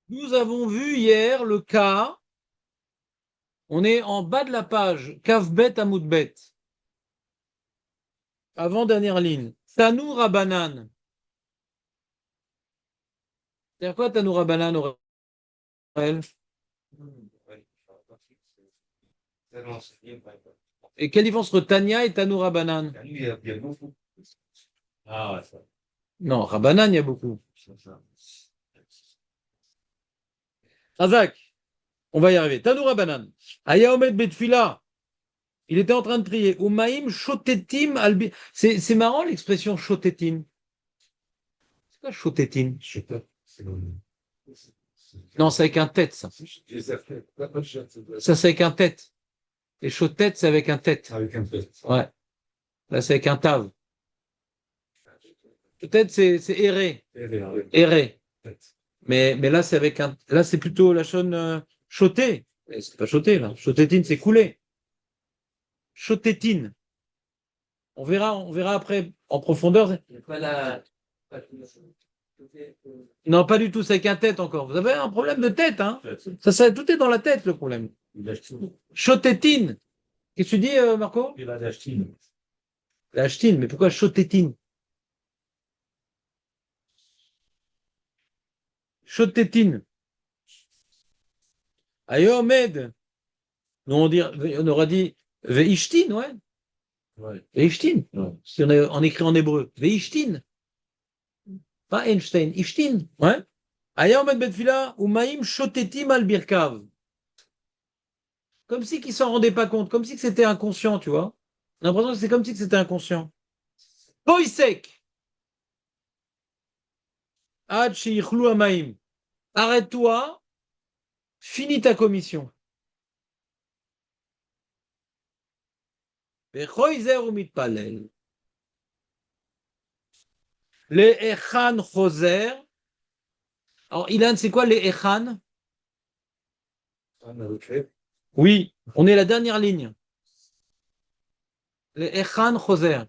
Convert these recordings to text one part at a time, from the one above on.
Nous avons vu hier le cas, on est en bas de la page, Kavbet Amoudbet, avant-dernière ligne. Tanou Rabanan. C'est quoi Tanou Rabanan, Aurel? Et quelle différence entre Tania et Tanou Rabanan? Non, Rabanan, il y a beaucoup. Razak, on va y arriver. Tanou Rabanan. Aya Omed Betfila. Il était en train de prier. Umaim shotetim albi. C'est marrant l'expression shotetim. C'est quoi shotetim? Non, c'est avec un tête, ça. Ça, c'est avec un tête. Les shotet, c'est avec un tête. Ouais. Là, c'est avec un tav. Peut-être c'est erré. Erré. Mais là, c'est avec un. Là, c'est plutôt la chaîne choté. C'est pas choté, là. Chotétine, c'est coulé. Chotétine. On verra après en profondeur. Non, pas du tout, c'est avec un tête encore. Vous avez un problème de tête, hein? Tout est dans la tête, le problème. Chotétine. Qu'est-ce que tu dis, Marco? La ch'tine, mais pourquoi chotétine? Chotétine. Ayomed. Nous, on aura dit Veishtin, ouais. Veishtin. Si on écrit en hébreu. Veishtin. Pas Einstein. Ishtin. Ouais. Ayomed Betfila, Umaim Shotetim al Birkav. Comme si qu'ils s'en rendaient pas compte. Comme si que c'était inconscient, tu vois. On a l'impression que c'est comme si que c'était inconscient. Poisek. Ad Sheikhlu Amaim. Arrête-toi. Finis ta commission. Vechoizer ou mitpalel. Les Echan Choser. Alors, Ilan, c'est quoi les Echan? Oui, on est la dernière ligne. Les Echan Choser.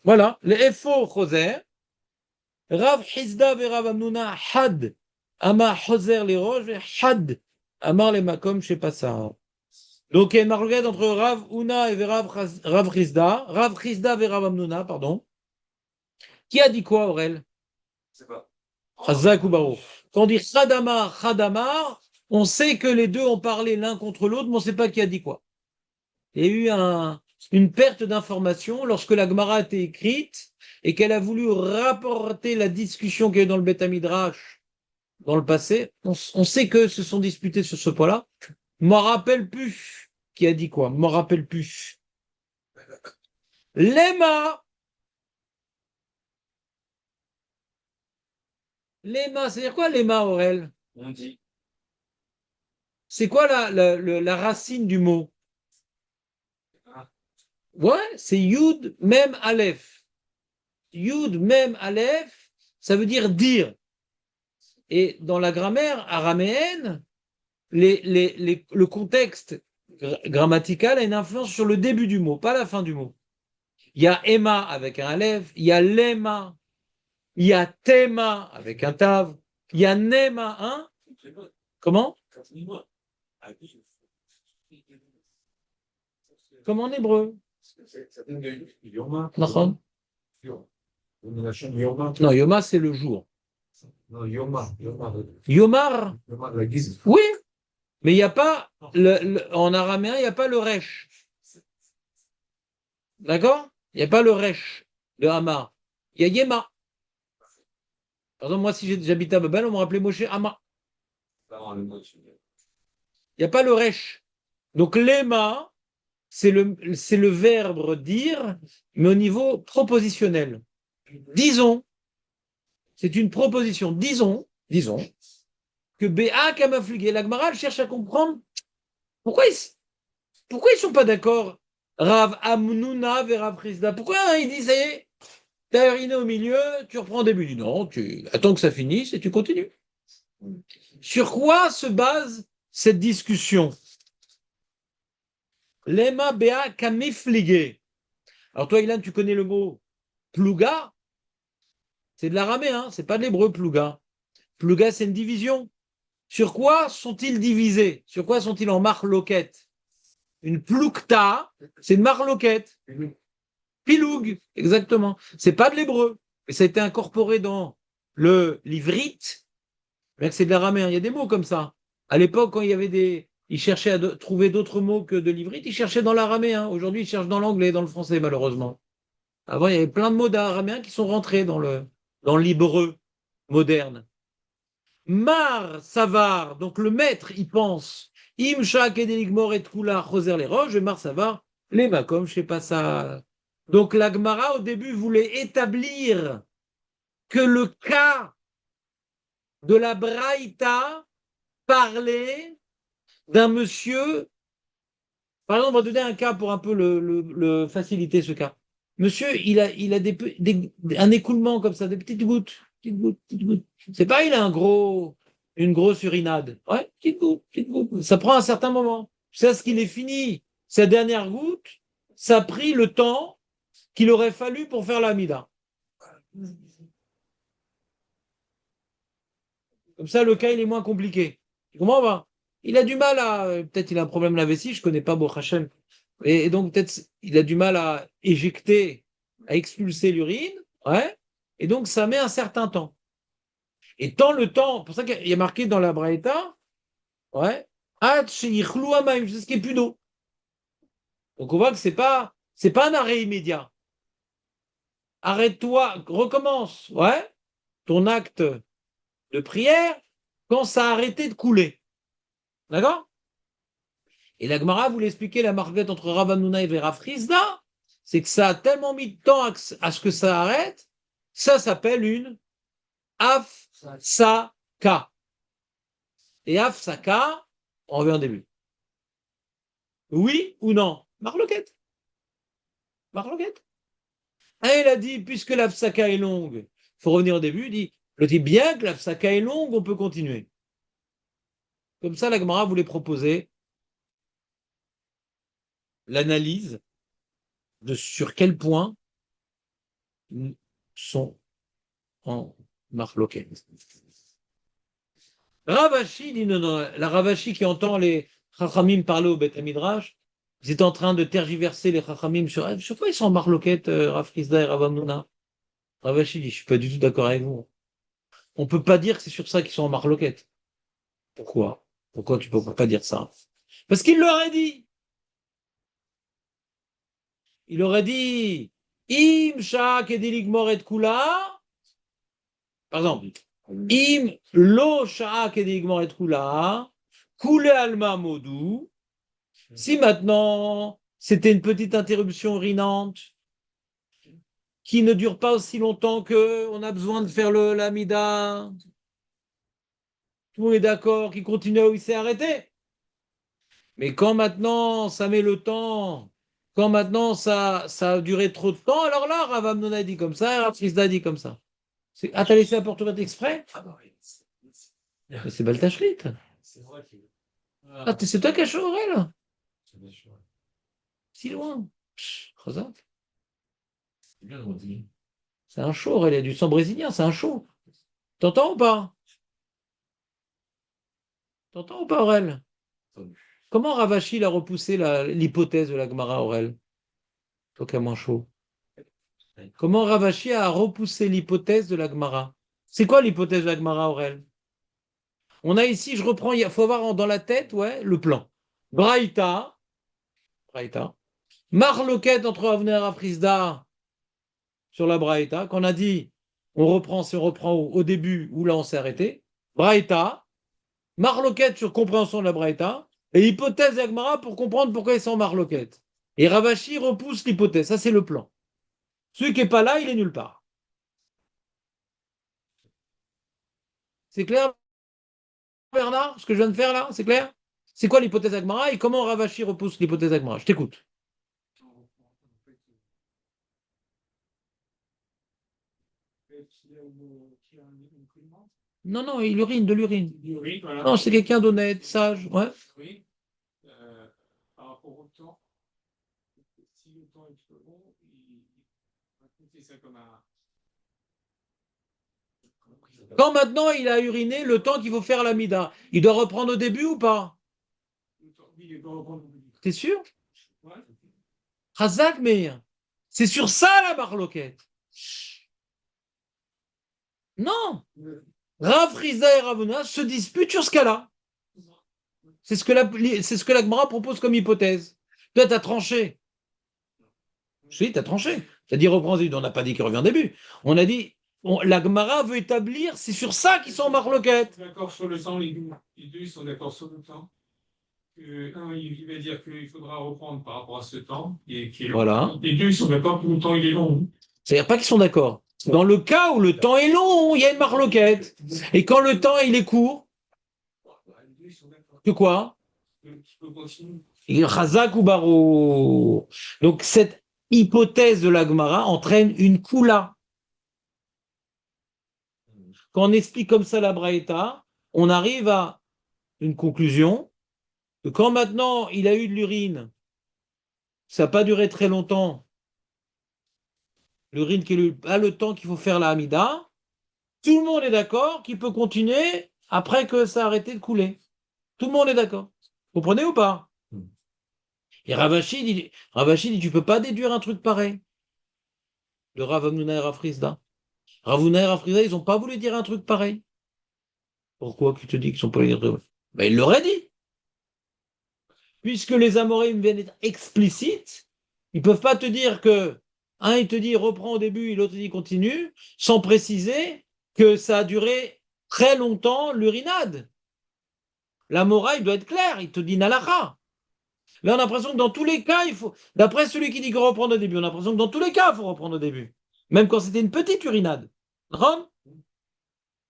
Voilà, les Efo Choser. Rav Hizda ve Rav Amnuna Had. Amar Choser les roches, Had. Amar les Makom chez Passar. Donc, il y a une marloquette entre Rav Una et Rav Hizda. Rav Hizda ve Rav Amnuna, pardon. Qui a dit quoi, Aurel? Chazak ou Baruch. Quand on dit Chadamar, Chadamar, on sait que les deux ont parlé l'un contre l'autre, mais on ne sait pas qui a dit quoi. Il y a eu une perte d'information lorsque la Gemara a été écrite et qu'elle a voulu rapporter la discussion qu'il y a eu dans le Beth Midrash dans le passé. On sait que se sont disputés sur ce point-là. M'en rappelle plus qui a dit quoi. M'en rappelle plus. Lema. Lema, c'est-à-dire quoi Lema, Aurel? C'est quoi la racine du mot? Ouais, c'est Yud même Aleph. Yud même Aleph, ça veut dire dire. Et dans la grammaire araméenne, le contexte grammatical a une influence sur le début du mot, pas la fin du mot. Il y a Emma avec un Aleph, il y a Lema, il y a Tema avec un Tav, il y a Nema, hein? Comment? Comme en hébreu. Nachon. Non, Yoma, c'est le jour. Yomar, oui, mais il n'y a pas, en araméen, il n'y a pas le resh. D'accord? Il n'y a pas le resh de Hamar. Il y a Yema. Par exemple, moi, si j'habite à Babel, on me rappelait Moshe Hama. Il n'y a pas le resh. Donc, lema, c'est le verbe dire, mais au niveau propositionnel. Disons, c'est une proposition. Disons que Béa Kamafligé, la Gemara cherche à comprendre pourquoi ils sont pas d'accord. Rav Amnuna vers Rav Prisda. Pourquoi il dit, ça y est, t'as uriné au milieu, tu reprends au début. Non, tu attends que ça finisse et tu continues. Sur quoi se base cette discussion? Lema Béa Kamifligé. Alors toi, Ilan, tu connais le mot plouga? C'est de l'araméen, c'est pas de l'hébreu plouga. Plouga, c'est une division. Sur quoi sont-ils divisés? Sur quoi sont-ils en marloquette? Une ploukta, c'est une marloquette. Piloug, exactement. C'est pas de l'hébreu, mais ça a été incorporé dans le l'ivrite, mais c'est de l'araméen. Il y a des mots comme ça. À l'époque, quand il y avait ils cherchaient à trouver d'autres mots que de l'ivrite, ils cherchaient dans l'araméen. Aujourd'hui, ils cherchent dans l'anglais, dans le français, malheureusement. Avant, il y avait plein de mots d'araméen qui sont rentrés dans l'hébreu moderne. Mar Savar, donc le maître, il pense. Imcha Kedeligmor et Kula Choser les roches, et Mar Savar, les Makom, je sais pas ça. Donc la Gemara, au début, voulait établir que le cas de la Braïta parlait d'un monsieur. Par exemple, on va donner un cas pour un peu le faciliter ce cas. Monsieur, il a un écoulement comme ça, des petites gouttes, petites gouttes, petites gouttes. C'est pas, il a une grosse urinade. Ouais, petite goutte, petite goutte. Ça prend un certain moment. C'est ce qu'il est fini. Sa dernière goutte, ça a pris le temps qu'il aurait fallu pour faire l'amida. Comme ça, le cas, il est moins compliqué. Comment on va? Il a du mal à, peut-être il a un problème de la vessie, je connais pas Bo Hachem. Et donc, peut-être, il a du mal à éjecter, à expulser l'urine. Ouais. Et donc, ça met un certain temps. Et tant le temps, pour ça qu'il y a marqué dans la Braïta, ouais, c'est ce qui est plus d'eau. Donc, on voit que c'est pas un arrêt immédiat. Arrête-toi, recommence, ouais, ton acte de prière quand ça a arrêté de couler. D'accord? Et la Gemara voulait expliquer la marquette entre Rav Hanouna et Rav Frisda, c'est que ça a tellement mis de temps à ce que ça arrête, ça s'appelle une afsaka. Et afsaka, on revient au début. Oui ou non? Marloquette. Marloquette. Il a dit, puisque l'afsaka est longue, il faut revenir au début, il dit, je dis bien que l'afsaka est longue, on peut continuer. Comme ça, la Gemara voulait proposer l'analyse de sur quel point sont en marloquette. Ravashi dit non, non, la Ravashi qui entend les Chachamim parler au Beth Midrash, ils étaient en train de tergiverser les Chachamim sur quoi ils sont en marloquette, Rav Frisda et Rav Hanouna. Ravashi dit, je suis pas du tout d'accord avec vous. On peut pas dire que c'est sur ça qu'ils sont en marloquette. Pourquoi? Pourquoi tu peux pas dire ça? Parce qu'il leur a dit. Il aurait dit, Im Shak Edilig Moret Kula, par exemple, Im Lo Shak Edilig Moret Kula, Kule Alma Modou. Si maintenant c'était une petite interruption urinante qui ne dure pas aussi longtemps que on a besoin de faire l'amida, tout le monde est d'accord, qui continue où il s'est arrêté. Mais quand maintenant ça met le temps, quand maintenant ça a duré trop de temps, alors là, Rav Amnon a dit comme ça, Rav Frisda a dit comme ça. Ah, t'as laissé la porte ouverte exprès? Ah bah oui. Mais c'est Baltachrit. C'est vrai que. Ah, c'est toi qui as chaud, là? Si loin. Chazak. C'est un show, il y a du sang brésilien, c'est un show. T'entends ou pas? T'entends ou pas, Aurel? Comment Ravashi a repoussé l'hypothèse de la Gemara, Aurel? Toi qui as moins chaud. Comment Ravashi a repoussé l'hypothèse de la Gemara? C'est quoi l'hypothèse de la Gemara, Aurel? On a ici, je reprends, il faut avoir dans la tête, ouais, le plan. Braïta, Braïta, Marloquette entre Avner et Afrisda sur la Braïta, qu'on a dit, on reprend, si on reprend au début, où là on s'est arrêté. Braïta, Marloquette sur compréhension de la Braïta, et hypothèse d'Agmara pour comprendre pourquoi ils sont en Marloquette. Et Ravashi repousse l'hypothèse, ça c'est le plan. Celui qui n'est pas là, il est nulle part. C'est clair, Bernard, ce que je viens de faire là? C'est clair? C'est quoi l'hypothèse Agmara et comment Ravashi repousse l'hypothèse Agmara? Je t'écoute. Non, non, il urine, de l'urine. Voilà. Non, c'est quelqu'un d'honnête, sage, ouais. Oui. Par rapport au temps, si le temps est trop long, il va compter ça comme un. Quand maintenant il a uriné le temps qu'il faut faire l'amida, il doit reprendre au début ou pas? T'es sûr? Razak Meir. C'est sur ça la marloquette. Non. Rav Rizda et Ravuna se disputent sur ce cas-là. C'est ce que la Gemara propose comme hypothèse. Toi, tu as tranché. Je dis, tu as tranché. Tu as dit reprends On n'a pas dit qu'il revient au début. On a dit, la Gemara veut établir, c'est sur ça qu'ils sont en marloquette. D'accord sur le temps, les deux ils sont d'accord sur le temps. Un, il va dire qu'il faudra reprendre par rapport à ce temps, qui est long. Voilà. Les deux, ils sont d'accord que le temps, il est long. C'est-à-dire pas qu'ils sont d'accord. Dans le cas où le temps est long, il y a une marloquette. Et quand le temps il est court, que quoi? Chazak ou Baro. Donc cette hypothèse de la Gemara entraîne une koula. Quand on explique comme ça la Braïta, on arrive à une conclusion que quand maintenant il a eu de l'urine, ça n'a pas duré très longtemps, l'urine qui a le temps qu'il faut faire la Hamida, tout le monde est d'accord qu'il peut continuer après que ça a arrêté de couler. Tout le monde est d'accord. Vous comprenez ou pas? Et Ravashi dit, tu peux pas déduire un truc pareil. Le Rav Hamnouna et Rav Rizda. Rav Hamnouna et Rav Rizda, ils n'ont pas voulu dire un truc pareil. Pourquoi tu te dis qu'ils sont pas voulu dire? Ben, ils l'auraient dit. Puisque les Amorim viennent être explicites, ils peuvent pas te dire que un il te dit reprends au début et l'autre il dit continue, sans préciser que ça a duré très longtemps l'urinade. La morale doit être claire, il te dit nalacha. Là, on a l'impression que dans tous les cas, il faut, d'après celui qui dit qu'on reprend au début, on a l'impression que dans tous les cas, il faut reprendre au début. Même quand c'était une petite urinade. Ron.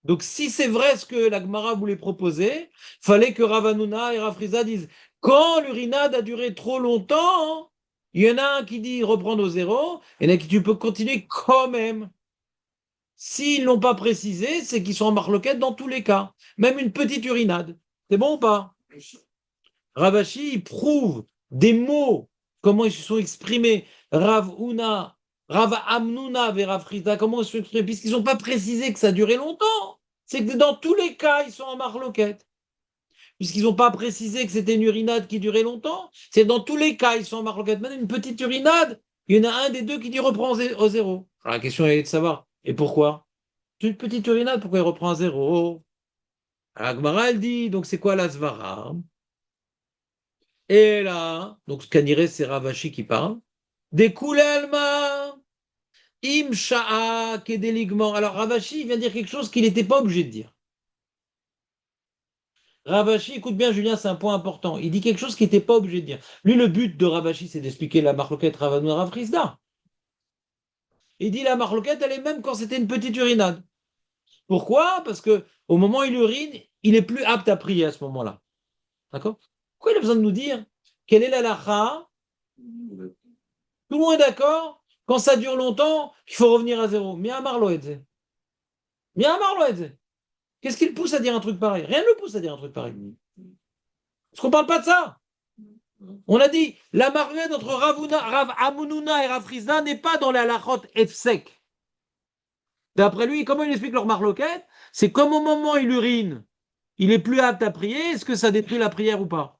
Donc, si c'est vrai ce que la Gemara voulait proposer, fallait que Ravanuna et Rafriza disent quand l'urinade a duré trop longtemps, il y en a un qui dit reprendre au zéro, et il y en a qui tu peux continuer quand même. S'ils l'ont pas précisé, c'est qu'ils sont en marloquette dans tous les cas. Même une petite urinade. C'est bon ou pas? Ravashi, il prouve des mots, comment ils se sont exprimés. Rav Una, Rav Amnuna et Rav Friza, comment ils se sont exprimés, puisqu'ils n'ont pas précisé que ça durait longtemps. C'est que dans tous les cas, ils sont en marloquette. Puisqu'ils n'ont pas précisé que c'était une urinade qui durait longtemps, c'est dans tous les cas, ils sont en marloquette. Même une petite urinade, il y en a un des deux qui dit reprend au zéro. Alors la question est de savoir, et pourquoi? Une petite urinade, pourquoi il reprend à zéro? Alors, Gemara, elle dit, donc c'est quoi la svara? Et là, donc ce qu'Aniré, c'est Ravashi qui parle. Des Alma, im sha'a, kedeligman. Alors Ravashi il vient dire quelque chose qu'il n'était pas obligé de dire. Ravashi, écoute bien Julien, c'est un point important. Il dit quelque chose qu'il n'était pas obligé de dire. Lui, le but de Ravashi, c'est d'expliquer la marloquette Ravanoua Ravrisda. Il dit la marloquette, elle est même quand c'était une petite urinade. Pourquoi? Parce que au moment où il urine, il est plus apte à prier à ce moment-là. D'accord? Pourquoi il a besoin de nous dire quelle est la lacha? Tout le monde est d'accord? Quand ça dure longtemps, il faut revenir à zéro. Miyamar lo etze. Miyamar lo etze. Qu'est-ce qui le pousse à dire un truc pareil? Rien ne le pousse à dire un truc pareil. Parce qu'on ne parle pas de ça. On a dit, la marguerite entre Rav Amununa et Rav Rizda n'est pas dans la lachot efsek. D'après lui, comment il explique leur marloquette? C'est comme au moment où il urine, il est plus apte à prier, est-ce que ça détruit la prière ou pas?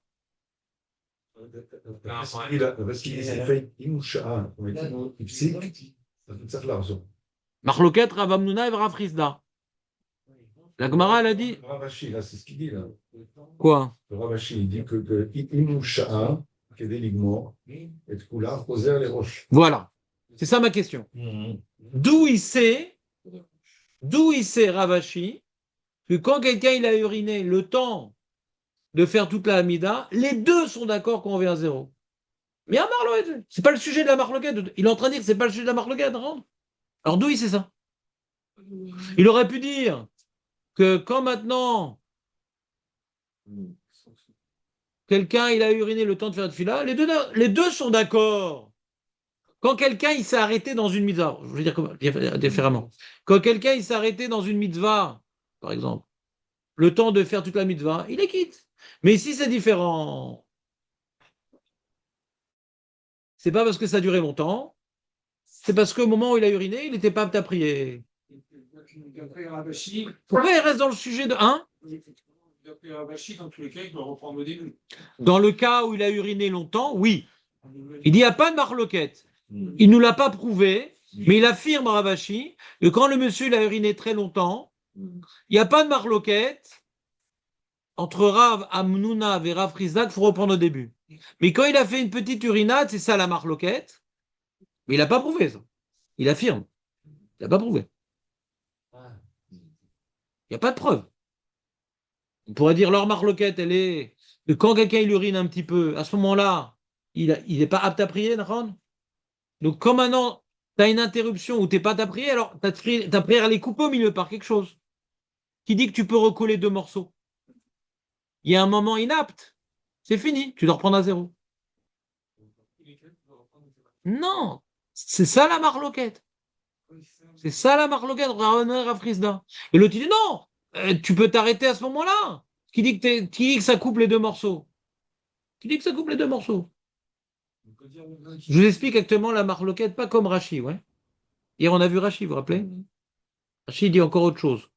Marloquette Rav Amununa et Rav Rizda. La Gemara, elle a dit. Ravashi, là, c'est ce qu'il dit, là. Quoi? Le Ravashi, il dit que Inusha'a, qui est des lignements, et Kula, poser les roches. Voilà. C'est ça ma question. D'où il sait Ravashi, que quand quelqu'un il a uriné le temps de faire toute la Hamida, les deux sont d'accord qu'on revient à zéro. Mais à Marloquette, c'est pas le sujet de la Marloquette. Il est en train de dire que c'est pas le sujet de la Marloquette. Hein. Alors d'où il sait ça? Il aurait pu dire que quand maintenant quelqu'un il a uriné le temps de faire de fila, les deux sont d'accord. Quand quelqu'un il s'est arrêté dans une mitzvah, je veux dire différemment. Quand quelqu'un il s'est arrêté dans une mitzvah, par exemple, le temps de faire toute la mitzvah, il est quitte. Mais ici c'est différent. C'est pas parce que ça a duré longtemps, c'est parce qu'au moment où il a uriné, il n'était pas apte à prier. D'après Ravashi, Pourquoi il reste dans le sujet de 1? d'après Ravashi, dans tous les cas, il doit reprendre au début. Dans le cas où il a uriné longtemps, oui. Il dit, il n'y a pas de marloquette. Il ne nous l'a pas prouvé, mais il affirme, Ravashi, que quand le monsieur il a uriné très longtemps, il n'y a pas de marloquette entre Rav Amnouna et Rav Rizda, il faut reprendre au début. Mais quand il a fait une petite urinade, c'est ça la marloquette. Mais il n'a pas prouvé ça. Il affirme. Il n'a pas prouvé. Il n'y a pas de preuve. On pourrait dire leur marloquette, elle est que quand quelqu'un il urine un petit peu, à ce moment-là, il n'est pas apte à prier, d'accord? Donc, comme maintenant, tu as une interruption où tu n'es pas apte à prier, alors ta prière, elle est coupée au milieu par quelque chose qui dit que tu peux recoller 2 morceaux. Il y a un moment inapte, c'est fini, tu dois reprendre à zéro. Non, c'est ça la marloquette. C'est ça la marloquette, Rav Rizda. Et l'autre, il dit non, tu peux t'arrêter à ce moment-là. Qui dit que ça coupe les 2 morceaux? Qui dit que ça coupe les 2 morceaux? Je vous explique actuellement la marloquette, pas comme Rachi, ouais. Hier, on a vu Rachi, vous vous rappelez? Rachi dit encore autre chose.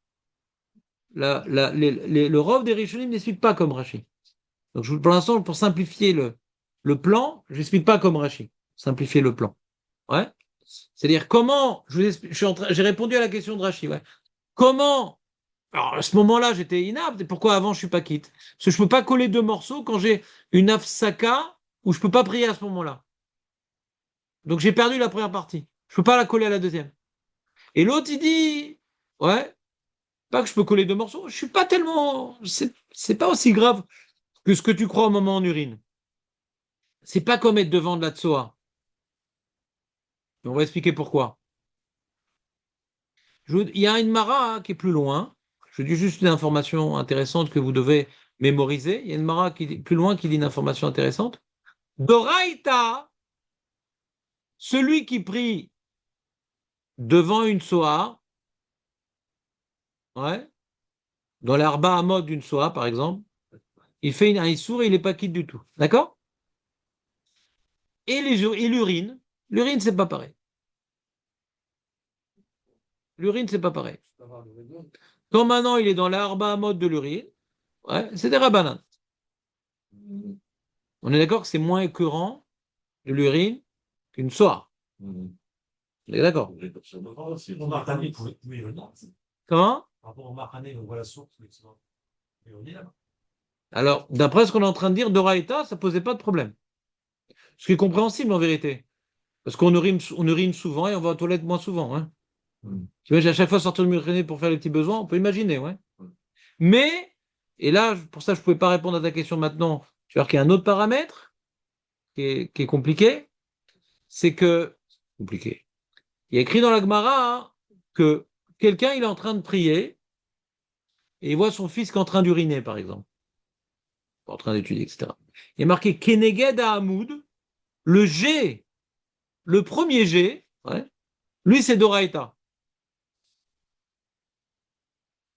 Le Rov des Rishonim n'explique pas comme Rachi. Donc, pour l'instant, pour simplifier le plan, je n'explique pas comme Rachi. Simplifier le plan. Ouais. C'est-à-dire comment, j'ai répondu à la question de Rachi, ouais. Comment, alors à ce moment-là, j'étais inapte, et pourquoi avant je suis pas quitte? Parce que je peux pas coller 2 morceaux quand j'ai une afsaka où je peux pas prier à ce moment-là. Donc j'ai perdu la première partie. Je peux pas la coller à la deuxième. Et l'autre, il dit, ouais, pas que je peux coller 2 morceaux, je suis pas tellement, c'est pas aussi grave que ce que tu crois au moment en urine. C'est pas comme être devant de la tsoa. On va expliquer pourquoi. Il y a une mara qui est plus loin. Je dis juste une information intéressante que vous devez mémoriser. Il y a une mara qui est plus loin qui dit une information intéressante. Doraïta, celui qui prie devant une soa, ouais, dans l'arba à mode d'une soa, par exemple, il fait un issour et il n'est pas quitte du tout. D'accord? Et l'urine, c'est pas pareil. L'urine, c'est pas pareil. Quand maintenant il est dans l'arba à mode de l'urine, ouais, c'est des rabanans. On est d'accord que c'est moins écœurant de l'urine qu'une soie. On est d'accord? Au Marcané, oui, non. Comment? Par rapport au Marcané, on voit la source, mais on est là. Alors, d'après ce qu'on est en train de dire, Doraïta, ça posait pas de problème. Ce qui est compréhensible en vérité. Parce qu'on urine souvent et on va aux toilettes moins souvent. Hein. Tu vois, à chaque fois sortir de l'uriner pour faire les petits besoins, on peut imaginer, ouais. Mais, et là, pour ça, je ne pouvais pas répondre à ta question maintenant. Tu vois qu'il y a un autre paramètre qui est compliqué. C'est que, compliqué. Il y a écrit dans la Gemara hein, que quelqu'un, il est en train de prier et il voit son fils qui est en train d'uriner, par exemple. En train d'étudier, etc. Il est marqué Keneged Hamoud, le G, le premier G, ouais, lui, c'est Doraïta.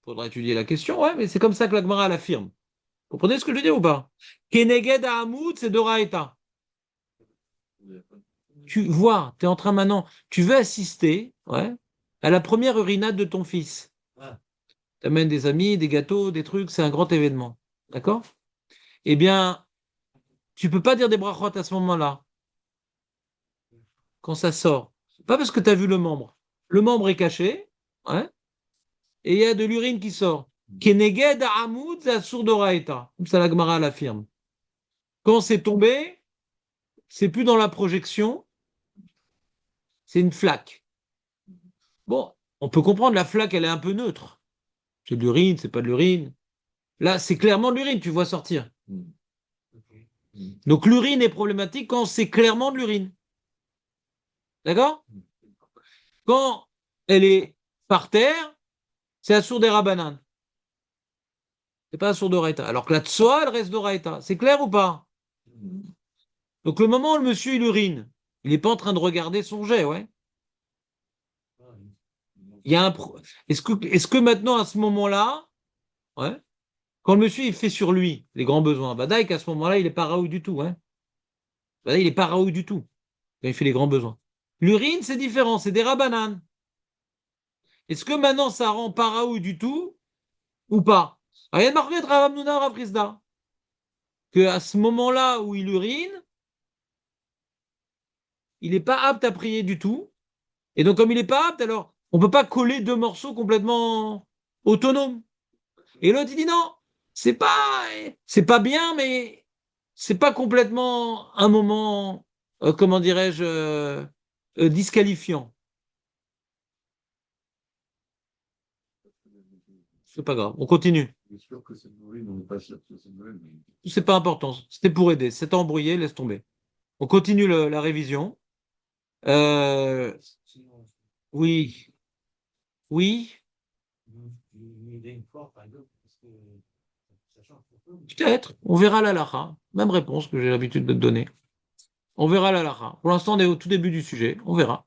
Faudra étudier la question, ouais, mais c'est comme ça que la Gemara l'affirme. Vous comprenez ce que je dis ou pas? Keneged Hamoud, c'est Doraïta. Tu vois, tu es en train maintenant, tu veux assister ouais, à la première urinade de ton fils. Tu amènes des amis, des gâteaux, des trucs, c'est un grand événement. D'accord? Eh bien, tu peux pas dire des brachot à ce moment-là, quand ça sort. Pas parce que tu as vu le membre. Le membre est caché, ouais, et il y a de l'urine qui sort. Keneged Hamoud Asur Doraïta. Comme ça, la Gemara l'affirme. Quand c'est tombé, c'est plus dans la projection, c'est une flaque. Bon, on peut comprendre, la flaque, elle est un peu neutre. C'est de l'urine, c'est pas de l'urine. Là, c'est clairement de l'urine, tu vois sortir. Donc l'urine est problématique quand c'est clairement de l'urine. D'accord? Quand elle est par terre, c'est Assour des Rabanan. C'est pas Assour d'Oraïta. Alors que la Tsoa, elle reste d'Oraïta. C'est clair ou pas? Donc le moment où le monsieur il urine, il n'est pas en train de regarder son jet, ouais. Il y a est-ce que maintenant, à ce moment-là, ouais, quand le monsieur il fait sur lui les grands besoins, Badaïk, à ce moment-là, il n'est pas raoult du tout, hein. Badaïk, il n'est pas raoult du tout quand il fait les grands besoins. L'urine, c'est différent, c'est des rabananes. est-ce que maintenant ça rend pas raoui du tout ou pas? Alors, il y a une marquette Rav Hamnouna, Rav Chisda, que à ce moment-là où il urine, il n'est pas apte à prier du tout. Et donc, comme il n'est pas apte, alors on ne peut pas coller deux morceaux complètement autonomes. Et l'autre, il dit non, c'est pas, c'est pas bien, mais c'est pas complètement un moment, comment dirais-je, disqualifiant. C'est pas grave, on continue. Je suis sûr que c'est mauvais, mais on n'est pas sûr que c'est mauvais. C'est pas important, c'était pour aider. C'est embrouillé, laisse tomber. On continue la révision. Euh, oui, oui, Une idée une fois, par exemple, parce que ça change pour peu. peut-être. On verra la lacha. Même réponse que j'ai l'habitude de te donner. On verra la lacha. Pour l'instant, on est au tout début du sujet. On verra.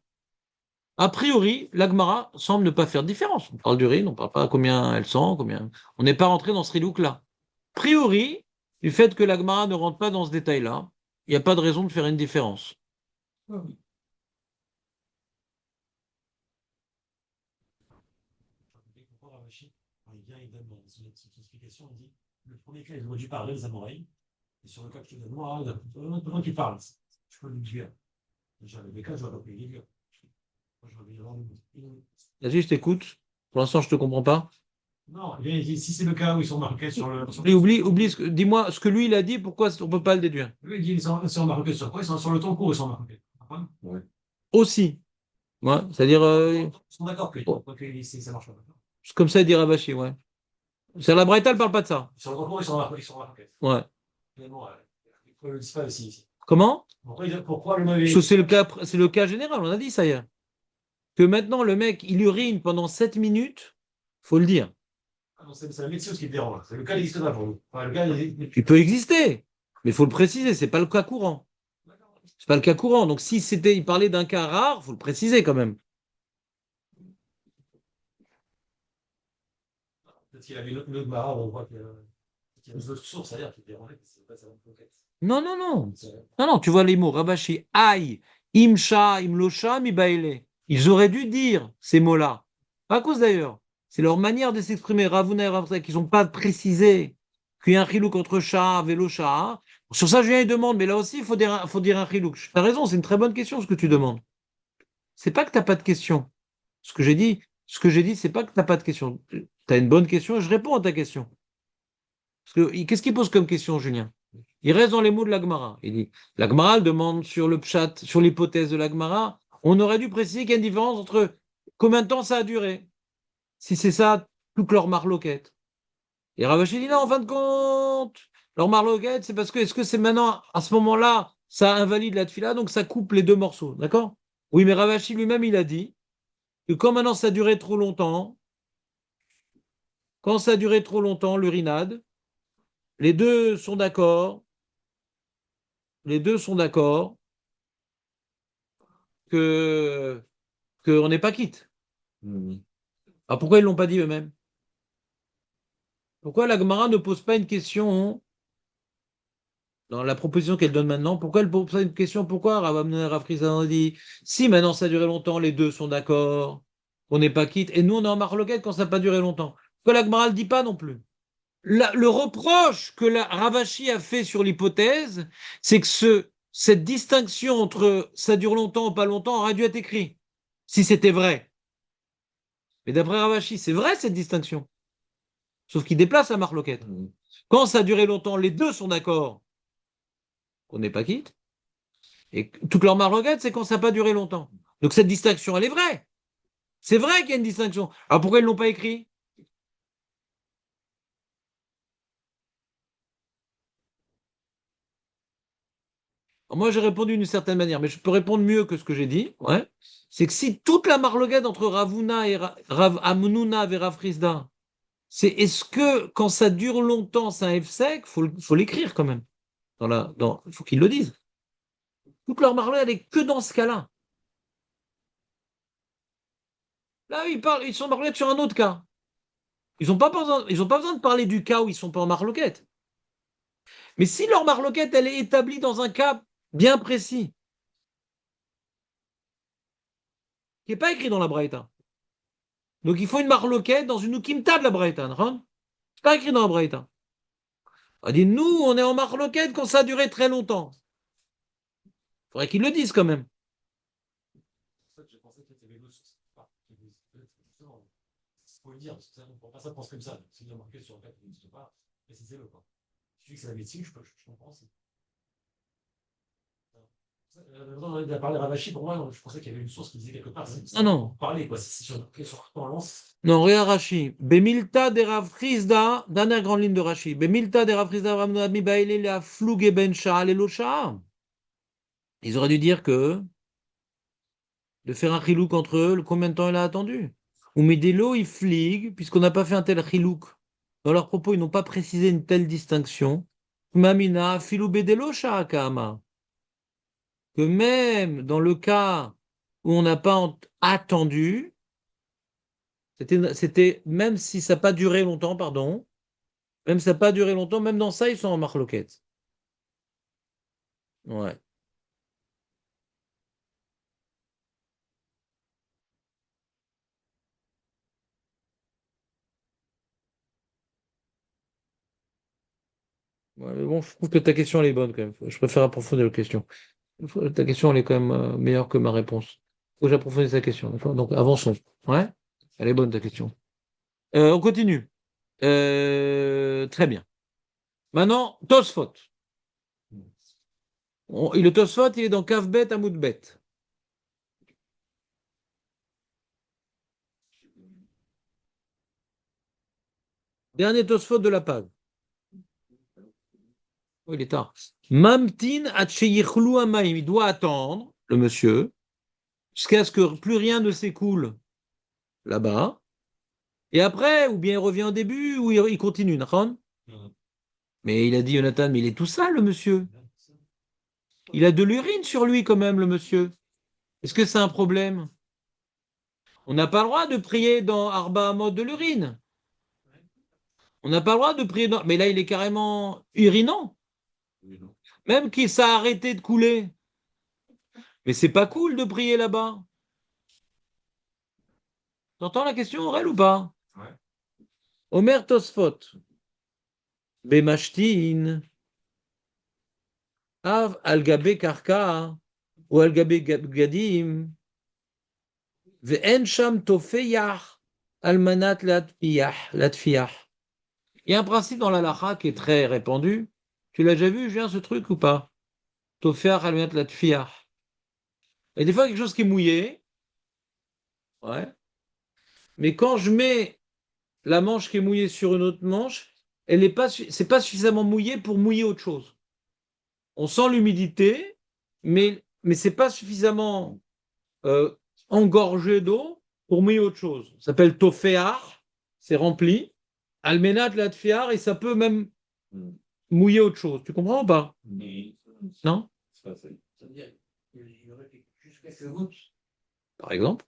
A priori, l'Agmara semble ne pas faire de différence. On parle d'urine, on ne parle pas combien elle sent, combien. On n'est pas rentré dans ce rilouk-là. A priori, du fait que l'Agmara ne rentre pas dans ce détail-là, il n'y a pas de raison de faire une différence. Pourquoi Ravashi, quand il vient, il donne son explication, il dit le premier cas, il aurait dû parler aux Amoraïs, et sur le cas que je te donne, moi, il y a besoin qu'il parle. Je peux lui dire. Déjà, les cas, je dois pas payer les gars. Moi, je vais venir voir le. Vas-y, je t'écoute. Pour l'instant, je te comprends pas. Non, il dit, si c'est le cas où ils sont marqués sur le. Oublie dis-moi ce que lui, il a dit, pourquoi on ne peut pas le déduire. Lui, il dit, ils sont marqués sur quoi? Ils sont sur le ton court, ils sont marqués. Ouais. Aussi. Ouais, c'est-à-dire, Ils sont d'accord que ça marche pas. c'est comme ça, il dit Ravashi, ouais. C'est la Braïta, elle parle pas de ça. Sur le ton court, ils sont marqués. Ouais. Finalement, il ne le dit pas ici. Comment? Pourquoi le mauvais. Parce que c'est le cas général, on a dit ça hier. Que maintenant, le mec, il urine pendant 7 minutes, faut le dire. Ah non, c'est la médecine qui dérange. C'est le cas n'existe pas pour nous. Enfin, le cas, Il peut exister, mais il faut le préciser, c'est pas le cas courant. C'est pas le cas courant. Donc, si il parlait d'un cas rare, faut le préciser quand même. Peut-être qu'il avait une autre mara, on voit qu'il y a une autre source à dire qui dérangeait, c'est pas sa enquête. Non, non, non. Non, non, tu vois les mots. Rabashi, aïe, imsha, imlosha, mibaele. Ils auraient dû dire ces mots-là. Pas à cause d'ailleurs. C'est leur manière de s'exprimer. Ravuna et Ravza, qu'ils n'ont pas précisé qu'il y a un chilouk entre Shah, vélo, Shah. Sur ça, Julien, il demande, mais là aussi, faut dire un chilouk. Tu as raison, c'est une très bonne question ce que tu demandes. C'est pas que tu n'as pas de question. Ce que j'ai dit, c'est pas que tu n'as pas de question. Tu as une bonne question et je réponds à ta question. Qu'est-ce qu'il pose comme question, Julien? Il reste dans les mots de l'Agmara. Il dit, l'Agmara demande sur le pshat, sur l'hypothèse de l'Agmara, on aurait dû préciser qu'il y a une différence entre combien de temps ça a duré. Si c'est ça, toute leur marloquette. Et Ravashi dit non, en fin de compte, leur marloquette, c'est parce que, est-ce que c'est maintenant, à ce moment-là, ça invalide la tfila, donc ça coupe les deux morceaux, d'accord? Oui, mais Ravashi lui-même, il a dit que quand maintenant ça a duré trop longtemps, quand ça a duré trop longtemps, l'urinade, les deux sont d'accord, les deux sont d'accord que qu'on n'est pas quitte. Alors pourquoi ils l'ont pas dit eux-mêmes? Pourquoi la Gemara ne pose pas une question dans la proposition qu'elle donne maintenant? Pourquoi elle pose pas une question? Pourquoi Rav Amnon et Rav Chrizda ont dit si maintenant ça a duré longtemps, les deux sont d'accord, on n'est pas quitte, et nous on est en marloquette quand ça n'a pas duré longtemps. Pourquoi la Gemara ne le dit pas non plus? Le reproche que la Ravashi a fait sur l'hypothèse, c'est que cette distinction entre ça dure longtemps ou pas longtemps aurait dû être écrit, si c'était vrai. Mais d'après Ravashi, c'est vrai cette distinction. Sauf qu'il déplace la marloquette. Quand ça a duré longtemps, les deux sont d'accord qu'on n'est pas quitte. Et toute leur marloquette, c'est quand ça n'a pas duré longtemps. Donc cette distinction, elle est vraie. C'est vrai qu'il y a une distinction. Alors pourquoi ils ne l'ont pas écrit? Alors moi, j'ai répondu d'une certaine manière, mais je peux répondre mieux que ce que j'ai dit. Ouais. C'est que si toute la marloquette entre Ravuna et Rav Amnuna et Rav Frisda, c'est est-ce que quand ça dure longtemps, c'est un F-sec, faut l'écrire quand même. Faut qu'ils le disent. Toute leur marloquette, elle est que dans ce cas-là. Là, ils sont marloquettes sur un autre cas. Ils n'ont pas besoin de parler du cas où ils sont pas en marloquette. Mais si leur marloquette, elle est établie dans un cas bien précis, qui n'est pas écrit dans la Braïta, Donc il faut une marloquette dans une ukimta de la Braïta, non? C'est pas écrit dans la Braïta. On dit, nous, on est en marloquette quand ça a duré très longtemps. Il faudrait qu'ils le disent quand même. En fait, je pensais qu'il y avait une autre source. Enfin, il faut le dire, parce que ça, pour pas ça pense comme ça. S'il y a marqué sur le fait qu'il n'existe pas, précisez-le, quoi. Si tu dis que c'est la médecine, je comprends aussi. On a parlé de Ravashi, pour moi, je pensais qu'il y avait une source qui disait quelque part. Ah non. Parler, quoi. C'est sur temps lance. Non, regarde Rashi. Bemilta de Rav Chizda, dernière grande ligne de Rashi. Bemilta de Rav Chizda, Rav Noami Baile, la Flouge ben Sha'al et Locha. Ils auraient dû dire que de faire un chilouk entre eux, combien de temps il a attendu? Ou Medelo, ils fligue, puisqu'on n'a pas fait un tel chilouk. Dans leurs propos, ils n'ont pas précisé une telle distinction. Mamina, Filou Bedelo Sha'akama. Que même dans le cas où on n'a pas attendu, c'était, même si ça n'a pas duré longtemps, pardon, même si ça n'a pas duré longtemps, même dans ça, ils sont en marloquette. Ouais. Ouais, mais bon, je trouve que ta question, elle est bonne quand même. Je préfère approfondir la question. Ta question, elle est quand même meilleure que ma réponse. Faut que j'approfondisse ta question, d'accord? Donc, avançons. Ouais? Elle est bonne, ta question. On continue. Très bien. Maintenant, Tosfot. Le Tosfot, il est dans Kavbet Amoudbet. Dernier Tosfot de la page. Oh, il est tard. Mamtin atcheyichlu amaim. Il doit attendre, le monsieur, jusqu'à ce que plus rien ne s'écoule là-bas. Et après, ou bien il revient au début, ou il continue, d'accord? Mais il a dit, Jonathan, mais il est tout sale, le monsieur. Il a de l'urine sur lui, quand même, le monsieur. Est-ce que c'est un problème? On n'a pas le droit de prier dans Arba Hamot de l'urine. On n'a pas le droit de prier dans. Mais là, il est carrément urinant. Même qu'il s'est arrêté de couler. Mais c'est pas cool de prier là-bas. T'entends la question, Aurel, ou pas? Ouais. Omer Tosfot. Bemashtin. Av al gabe karka. Ou al gabe gadim. Ve'en sham tofeyach. Almanat latfiyach. Il y a un principe dans l'halakha qui est très répandu. Tu l'as déjà vu, Julien, ce truc ou pas? Tofeyach almanat latfiyach. Et des fois, quelque chose qui est mouillé. Ouais. Mais quand je mets la manche qui est mouillée sur une autre manche, elle n'est pas, c'est pas suffisamment mouillé pour mouiller autre chose. On sent l'humidité, mais c'est pas suffisamment engorgé d'eau pour mouiller autre chose. Ça s'appelle toféar, c'est rempli. Almenat latfiar, et ça peut même mouiller autre chose. Tu comprends ou pas? Non? Ça veut dire qu'il y aurait juste quelques gouttes. Par exemple.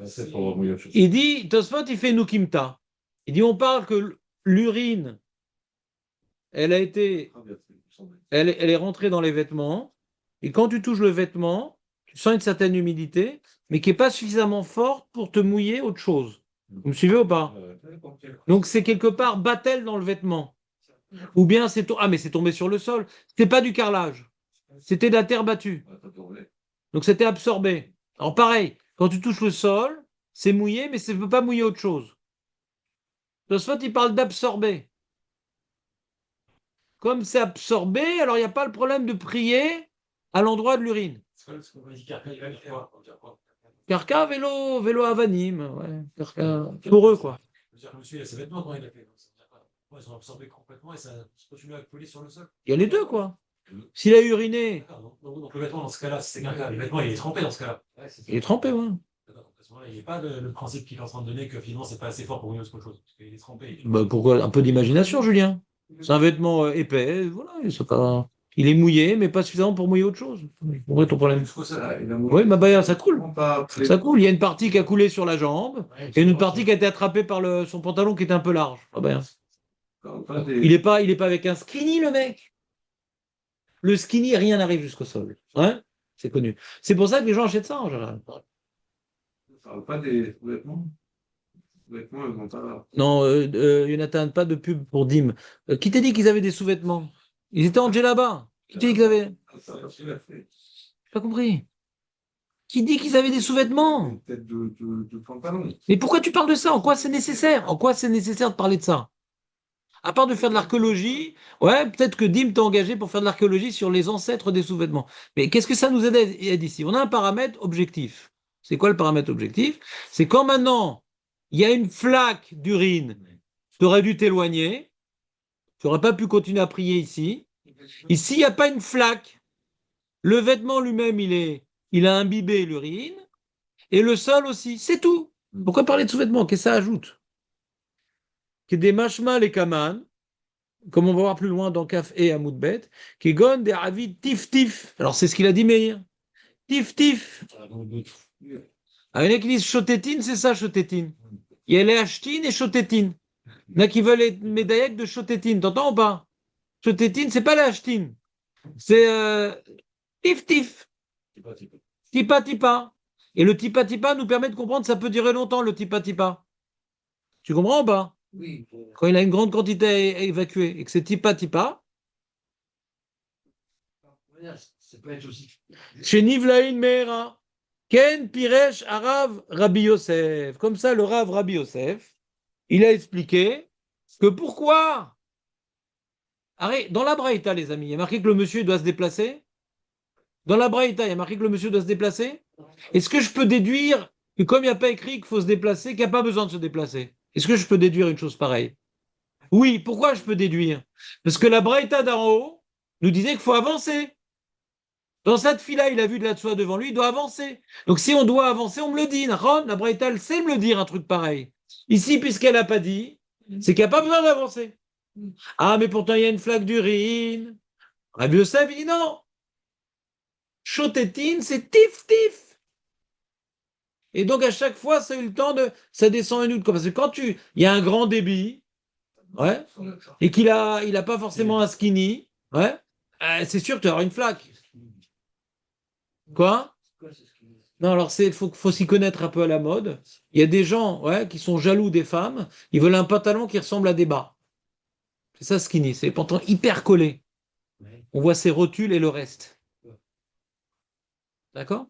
C'est pour mouiller autre chose. Il dit, Tosfot, il fait nukimta. Il dit, on parle que l'urine, elle a été, elle est rentrée dans les vêtements, et quand tu touches le vêtement, tu sens une certaine humidité, mais qui n'est pas suffisamment forte pour te mouiller autre chose. Vous me suivez ou pas? Donc c'est quelque part battel dans le vêtement. Ou bien mais c'est tombé sur le sol. C'était pas du carrelage. C'était de la terre battue. Donc c'était absorbé. Alors pareil, quand tu touches le sol, c'est mouillé, mais ça ne peut pas mouiller autre chose. Tosfot, il parle d'absorber. Comme c'est absorbé, alors il n'y a pas le problème de prier à l'endroit de l'urine. Karka, vélo avanim. Ouais. Karka, pour eux, quoi. Monsieur, il a ses vêtements quand il a fait. Ils sont absorbés complètement et ça continue à coller sur le sol. Il y a les deux, quoi. S'il a uriné. Donc le vêtement, dans ce cas-là, c'est quelqu'un, le vêtement, il est trempé dans ce cas-là. Il est trempé, ouais. Il n'y a pas le principe qu'il est en train de donner que finalement, c'est pas assez fort pour mouiller autre chose. Parce qu'il est trempé. Bah, pourquoi? Un peu d'imagination, Julien. C'est un vêtement épais, voilà. Il est mouillé, mais pas suffisamment pour mouiller autre chose. Où est ton problème? Oui, ma baïa, ça coule. Ça coule. Il y a une partie qui a coulé sur la jambe et une partie qui a été attrapée par son pantalon qui était un peu large. Ah ben. Il est pas avec un skinny, le mec. Le skinny, rien n'arrive jusqu'au sol. Hein? C'est connu. C'est pour ça que les gens achètent ça en général. Ça parle pas des vêtements. Vêtements, ils vont pas. Non, Jonathan, pas de pub pour Dim. Qui t'a dit qu'ils avaient des sous-vêtements? Ils étaient en djellaba. Qui t'a dit qu'ils avaient? J'ai Pas compris. Qui dit qu'ils avaient des sous-vêtements? peut-être de pantalon. Mais pourquoi tu parles de ça? En quoi c'est nécessaire? En quoi c'est nécessaire de parler de ça? À part de faire de l'archéologie, ouais, peut-être que Dim t'a engagé pour faire de l'archéologie sur les ancêtres des sous-vêtements. Mais qu'est-ce que ça nous aide ici? On a un paramètre objectif. C'est quoi le paramètre objectif? C'est quand maintenant il y a une flaque d'urine, tu aurais dû t'éloigner, tu n'aurais pas pu continuer à prier ici. Ici, il n'y a pas une flaque. Le vêtement lui-même, il a imbibé l'urine, et le sol aussi. C'est tout. Pourquoi parler de sous-vêtements? Qu'est-ce que ça ajoute? Que des mashma les kaman, comme on va voir plus loin dans Kaf et Amoudbet, qui gonne des avid tif tif. Alors c'est ce qu'il a dit Meir. Tif tif. Ah, il y en a qui disent chotétine, c'est ça chotétine. Il y a les achetines et chotétine. Il y en a qui veulent être médaillèques de chotétine. T'entends ou pas? Chotétine, c'est pas la achetine. C'est tif tif. Tipa tipa. Et le tipa tipa nous permet de comprendre que ça peut durer longtemps le tipa tipa. Tu comprends ou pas? Oui. Quand il a une grande quantité à évacuer et que c'est tipa tipa. Ça peut être aussi. Chez Nivlaïn Meera. Ken Piresh Arav Rabbi Yosef. Comme ça, le Rav Rabbi Yosef, il a expliqué que pourquoi. Arrête, dans la Braïta, les amis, il y a marqué que le monsieur doit se déplacer. Dans la Braïta, il y a marqué que le monsieur doit se déplacer. Est-ce que je peux déduire que comme il n'y a pas écrit qu'il faut se déplacer, qu'il n'y a pas besoin de se déplacer? Est-ce que je peux déduire une chose pareille? Oui, pourquoi je peux déduire? Parce que la Braïta d'en haut nous disait qu'il faut avancer. Dans cette fila, il a vu de la tsoa devant lui, il doit avancer. Donc si on doit avancer, on me le dit. La Braïta, elle sait me le dire, un truc pareil. Ici, puisqu'elle n'a pas dit, c'est qu'il n'y a pas besoin d'avancer. Ah, mais pourtant, il y a une flaque d'urine. Rabbi Yosef, il dit non. Chotétine, c'est tif, tif. Et donc, à chaque fois, ça a eu le temps de. Ça descend un autre. Parce que quand il y a un grand débit, ouais, et qu'il a pas forcément un skinny, ouais, c'est sûr que tu auras une flaque. Quoi? Non, alors faut s'y connaître un peu à la mode. Il y a des gens, ouais, qui sont jaloux des femmes. Ils veulent un pantalon qui ressemble à des bas. C'est ça skinny, c'est des pantalons hyper collés. On voit ses rotules et le reste. D'accord?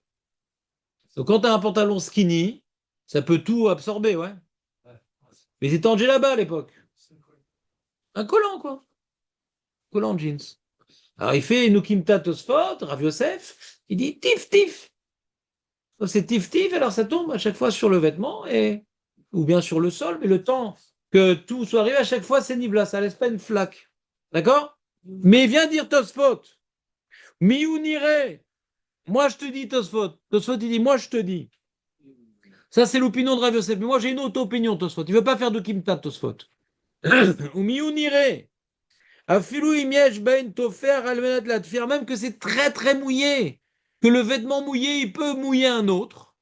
Donc quand tu as un pantalon skinny, ça peut tout absorber, ouais. Mais c'était en djellaba à l'époque. Un collant, quoi. Collant de jeans. Alors il fait Nukimta Tosfot, Rav Yosef, il dit tif tif. Donc, c'est tif tif, alors ça tombe à chaque fois sur le vêtement, ou bien sur le sol, mais le temps que tout soit arrivé, à chaque fois c'est nivela, ça laisse pas une flaque. D'accord? Mais viens dire Tosfot. Miounire. Moi je te dis Tosfot. Tosfot il dit moi je te dis. Ça c'est l'opinion de Rav Yosef, mais moi j'ai une autre opinion Tosfot. Il veut pas faire de Kimta Tosfot. Ou Miounire. Afilou imiège ben tofer almenat latfir, même que c'est très très mouillé, que le vêtement mouillé il peut mouiller un autre.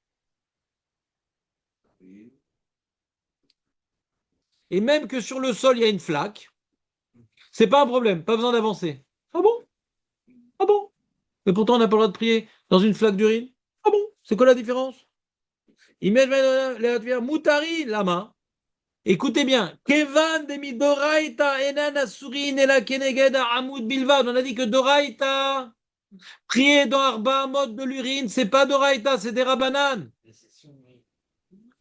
Et même que sur le sol il y a une flaque, c'est pas un problème, pas besoin d'avancer. Ah bon? Ah bon? Mais pourtant on n'a pas le droit de prier dans une flaque d'urine. Ah bon? C'est quoi la différence? Imiège ben latfir moutari lama. Écoutez bien, Kevan demi doraita enan asurin ela keneged amud bilvad. On a dit que doraita, prier dans Arba mode de l'urine, c'est pas doraita, c'est des rabanan.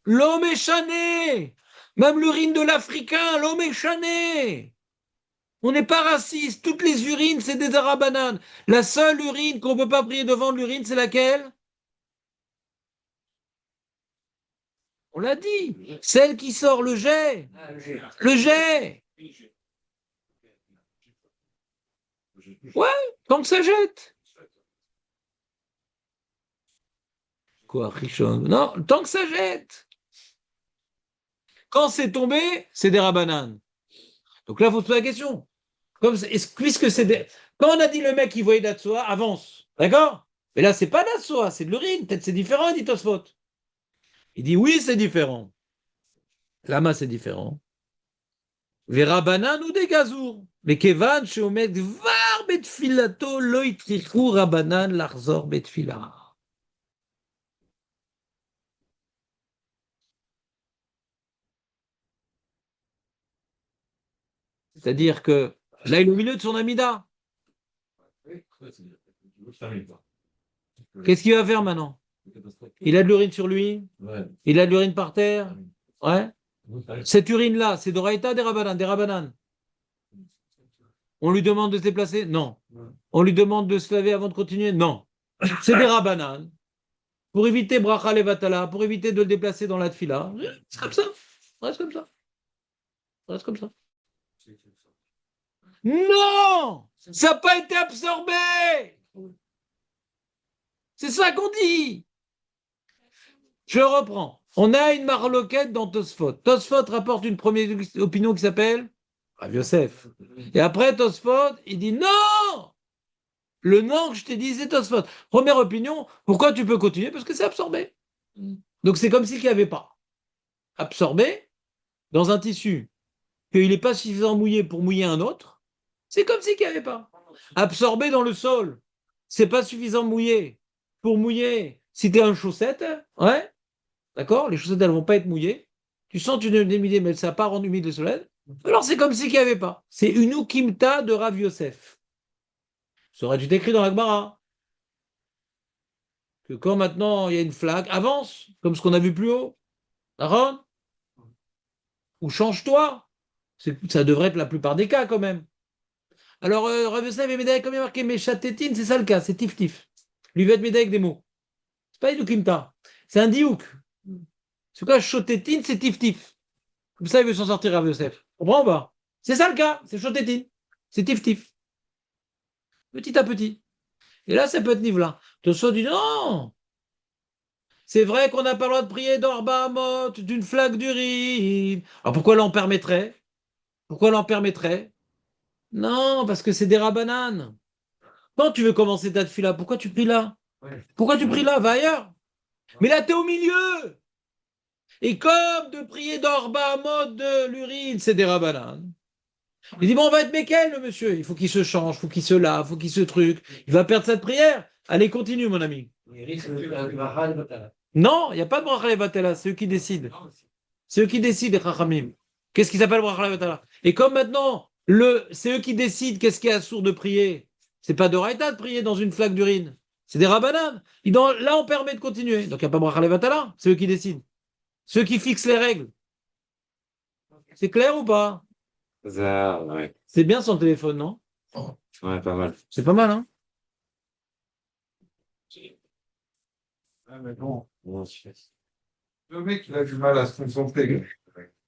L'homme est chané. Même l'urine de l'Africain, l'homme est chané. On n'est pas raciste. Toutes les urines, c'est des rabanan. La seule urine qu'on ne peut pas prier devant l'urine, c'est laquelle? On l'a dit. Celle qui sort le jet. Le jet. Ouais, tant que ça jette. Quoi, Richon? Non, tant que ça jette. Quand c'est tombé, c'est des rabananes. Donc là, il faut se poser la question. Puisque c'est des. Quand on a dit le mec qui voyait d'Atsoa, avance. D'accord? Mais là, c'est pas d'Atsoa, c'est de l'urine. Peut-être c'est différent, dit Tosfot. Il dit oui, c'est différent. Lama, c'est différent. Vera banan ou des gazours. Mais kevan, sheomet, var betfilato, loitrichou rabanan, larzor betfila. C'est-à-dire que là, il est au milieu de son amida. Qu'est-ce qu'il va faire maintenant? Il a de l'urine sur lui? Il a de l'urine par terre? Ouais. Cette urine-là, c'est d'Oraïta des Rabanan? On lui demande de se déplacer? Non. On lui demande de se laver avant de continuer? Non. C'est des Rabanan. Pour éviter Bracha Levatala, pour éviter de le déplacer dans la tfila. C'est comme ça. Reste comme ça. Reste comme ça. Non! Ça n'a pas été absorbé! C'est ça qu'on dit! Je reprends. On a une marloquette dans Tosfot. Tosfot rapporte une première opinion qui s'appelle Rav Yosef. Et après, Tosfot, il dit non! Le nom que je t'ai dit, c'est Tosfot. Première opinion, pourquoi tu peux continuer? Parce que c'est absorbé. Donc c'est comme s'il n'y avait pas. Absorbé dans un tissu, qu'il n'est pas suffisamment mouillé pour mouiller un autre, c'est comme s'il n'y avait pas. Absorbé dans le sol, c'est pas suffisamment mouillé pour mouiller. Si tu es en chaussette, ouais, d'accord, les chaussettes, elles vont pas être mouillées. Tu sens une humidité, mais ça part en humide le soleil. Alors c'est comme s'il n'y avait pas. C'est une ukimta de Rav Yosef. Ça aurait dû être écrit dans la Gemara. Que quand maintenant il y a une flaque, avance, comme ce qu'on a vu plus haut. Aaron, ou change-toi. Ça devrait être la plupart des cas quand même. Alors, Rav Yosef et Médaïk, comme il y a marqué Meshatetin, c'est ça le cas, c'est tif-tif. Lui va être Médaïk des mots. C'est pas une ukimta, c'est un diouk. C'est quoi, Shotetin, c'est tif-tif. Comme ça, il veut s'en sortir, Rav Yosef. Comprends ou pas? C'est ça le cas, c'est Shotetin. C'est tif-tif. Petit à petit. Et là, ça peut être nivelant. Tosfot dit non. C'est vrai qu'on n'a pas le droit de prier d'Orba Amot, d'une flaque d'urine. Alors pourquoi l'on permettrait? Pourquoi l'on permettrait? Non, parce que c'est des rabananes. Quand tu veux commencer ta tefila, pourquoi tu pries là? Pourquoi tu pries là? Va ailleurs. Mais là, tu es au milieu. Et comme de prier d'Orba Amot de l'urine, c'est des rabananes. Il dit, bon, on va être Mekel, le monsieur. Il faut qu'il se change, il faut qu'il se lave, il faut qu'il se truc. Il va perdre cette prière. Allez, continue, mon ami. Non, il n'y a pas de bracha levatala, c'est eux qui décident. C'est eux qui décident, les chachamim. Qu'est-ce qui s'appelle bracha levatala? Et comme maintenant, c'est eux qui décident qu'est-ce qui est assourd de prier. C'est pas de raïta de prier dans une flaque d'urine. C'est des rabananes. Là, on permet de continuer. Donc, il n'y a pas bracha levatala, c'est eux qui décident. C'est eux qui fixent les règles. C'est clair ou pas? Ça, ouais. C'est bien son téléphone, non? Ouais, pas mal. C'est pas mal, hein? Ah, mais bon, Bon, le mec, il a du mal à se concentrer.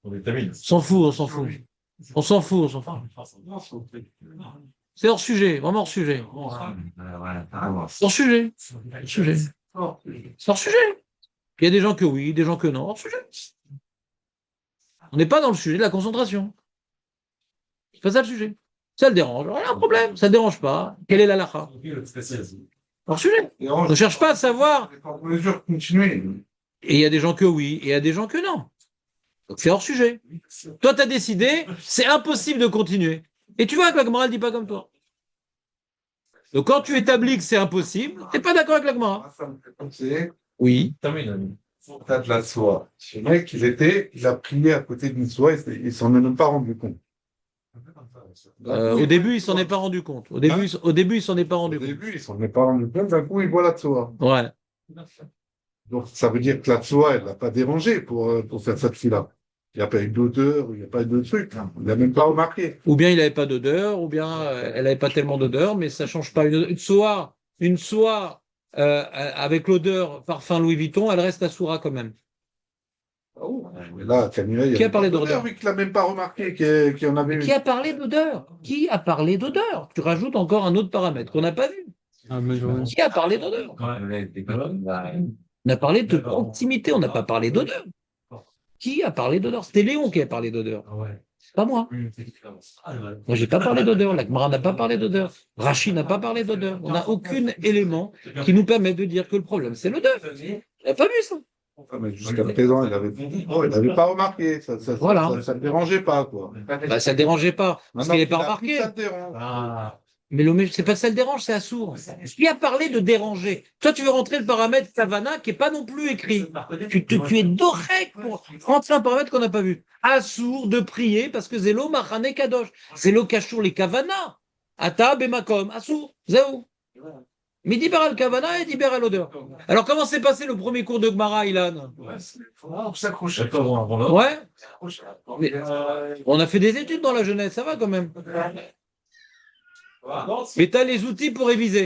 On vitamine. On s'en fout, on s'en fout. On s'en fout, on s'en fout. C'est hors sujet, vraiment hors sujet. Hors sujet. Hors sujet. C'est hors sujet. Il y a des gens que oui, des gens que non. Hors sujet. On n'est pas dans le sujet de la concentration. C'est pas ça le sujet. Ça le dérange. Rien de problème. Ça ne dérange pas. Quelle est la lacha? Hors sujet. On ne cherche pas à savoir. En mesure de continuer. Et il y a des gens que oui, et il y a des gens que non. Donc c'est hors sujet. Toi, tu as décidé, c'est impossible de continuer. Et tu vois que la Gemara ne dit pas comme toi. Donc quand tu établis que c'est impossible, tu n'es pas d'accord avec la Gemara. Ah, ça me fait penser, Oui. t'as de la soie. Ce mec, il a prié à côté d'une soie et il s'en est même pas rendu compte. Au début, il s'en est pas rendu compte. Au début, il s'en est pas rendu Au compte. début, il s'en est pas rendu compte, d'un coup, il voit la soie. Ouais. Donc, ça veut dire que la soie, elle l'a pas dérangé pour faire cette fille-là. Il n'y a pas eu d'odeur, il n'y a pas eu de truc. Il n'a même pas remarqué. Ou bien il n'avait pas d'odeur, ou bien elle n'avait pas tellement d'odeur, mais ça change pas. Une soie avec l'odeur parfum Louis Vuitton, elle reste assoura quand même. Mais là, Camilla, il y Qui a avait parlé pas d'odeur? Vu qu'il n'a même pas remarqué qu'il y en avait Qui a parlé d'odeur? Qui a parlé d'odeur? Tu rajoutes encore un autre paramètre qu'on n'a pas vu. Qui a parlé d'odeur? On a parlé de proximité, on n'a pas parlé d'odeur. Qui a parlé d'odeur? C'était Léon qui a parlé d'odeur. C'est pas moi. Moi, j'ai pas parlé d'odeur. La Gemara n'a pas parlé d'odeur. Rachid n'a pas parlé d'odeur. On n'a aucun élément qui nous permet de dire que le problème, c'est l'odeur. On n'a pas vu ça. Ah, mais jusqu'à présent, il n'avait pas remarqué. Ça Voilà. ne le dérangeait pas, quoi. Bah, ça ne dérangeait pas. Parce Maintenant qu'il n'est pas qu'il a remarqué. pris, ça te dérange. Mais c'est pas ça le dérange, c'est assourd. Qui a parlé de déranger? Toi, tu veux rentrer le paramètre Kavana qui est pas non plus écrit. Tu es dorek pour rentrer un paramètre qu'on n'a pas vu. Assourd de prier parce que Zélo Machane Kadosh. Zélo Kachour les Kavana. Ata Bemakom. Assourd. Zéou. Mais diber al Kavana et diber al odeur. Alors, comment s'est passé le premier cours de Gemara, Ilan? Faut s'accrocher. Ouais. Mais, on a fait des études dans la jeunesse, ça va quand même. Mais t'as les outils pour réviser.